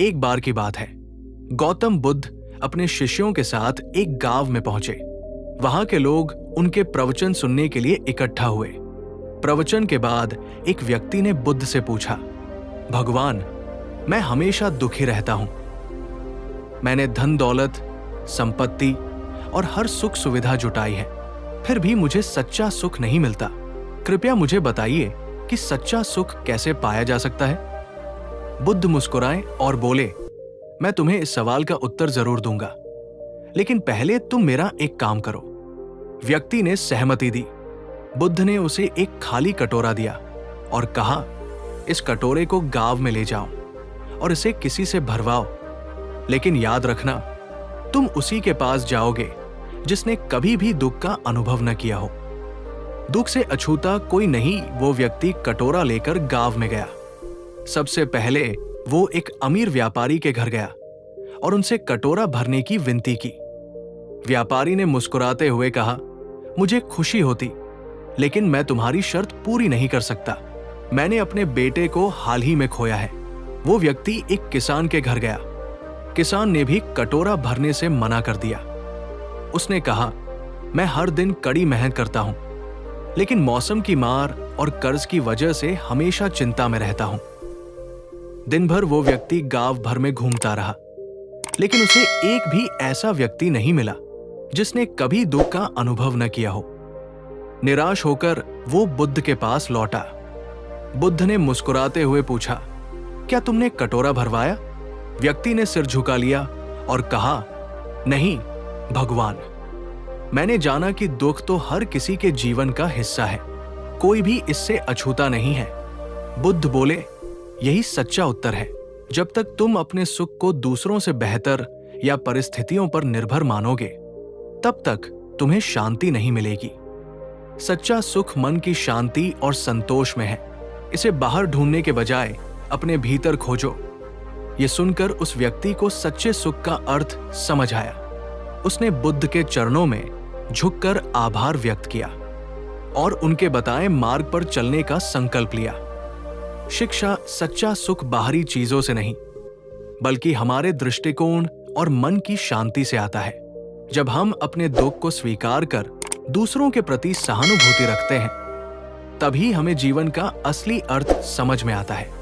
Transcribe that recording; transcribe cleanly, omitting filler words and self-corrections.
एक बार की बात है। गौतम बुद्ध अपने शिष्यों के साथ एक गांव में पहुंचे। वहां के लोग उनके प्रवचन सुनने के लिए इकट्ठा हुए। प्रवचन के बाद एक व्यक्ति ने बुद्ध से पूछा, भगवान, मैं हमेशा दुखी रहता हूं। मैंने धन दौलत, संपत्ति और हर सुख सुविधा जुटाई है, फिर भी मुझे सच्चा सुख नहीं मिलता। कृपया मुझे बताइए कि सच्चा सुख कैसे पाया जा सकता है। बुद्ध मुस्कुराए और बोले, मैं तुम्हें इस सवाल का उत्तर जरूर दूंगा, लेकिन पहले तुम मेरा एक काम करो। व्यक्ति ने सहमति दी। बुद्ध ने उसे एक खाली कटोरा दिया और कहा, इस कटोरे को गांव में ले जाओ और इसे किसी से भरवाओ, लेकिन याद रखना, तुम उसी के पास जाओगे जिसने कभी भी दुख का अनुभव न किया हो। दुख से अछूता कोई नहीं वो व्यक्ति कटोरा लेकर गांव में गया। सबसे पहले वो एक अमीर व्यापारी के घर गया और उनसे कटोरा भरने की विनती की। व्यापारी ने मुस्कुराते हुए कहा, मुझे खुशी होती, लेकिन मैं तुम्हारी शर्त पूरी नहीं कर सकता। मैंने अपने बेटे को हाल ही में खोया है। वो व्यक्ति एक किसान के घर गया। किसान ने भी कटोरा भरने से मना कर दिया। उसने कहा, मैं हर दिन कड़ी मेहनत करता हूं, लेकिन मौसम की मार और कर्ज की वजह से हमेशा चिंता में रहता हूं। दिन भर वो व्यक्ति गांव भर में घूमता रहा, लेकिन उसे एक भी ऐसा व्यक्ति नहीं मिला जिसने कभी दुख का अनुभव न किया हो। निराश होकर वो बुद्ध के पास लौटा। बुद्ध ने मुस्कुराते हुए पूछा, क्या तुमने कटोरा भरवाया? व्यक्ति ने सिर झुका लिया और कहा, नहीं भगवान, मैंने जाना कि दुख तो हर किसी के जीवन का हिस्सा है, कोई भी इससे अछूता नहीं है। बुद्ध बोले, यही सच्चा उत्तर है। जब तक तुम अपने सुख को दूसरों से बेहतर या परिस्थितियों पर निर्भर मानोगे, तब तक तुम्हें शांति नहीं मिलेगी। सच्चा सुख मन की शांति और संतोष में है। इसे बाहर ढूंढने के बजाय अपने भीतर खोजो। ये सुनकर उस व्यक्ति को सच्चे सुख का अर्थ समझ आया। उसने बुद्ध के चरणों में झुककर आभार व्यक्त किया और उनके बताए मार्ग पर चलने का संकल्प लिया। शिक्षा सच्चा सुख बाहरी चीजों से नहीं, बल्कि हमारे दृष्टिकोण और मन की शांति से आता है। जब हम अपने दुख को स्वीकार कर दूसरों के प्रति सहानुभूति रखते हैं, तभी हमें जीवन का असली अर्थ समझ में आता है।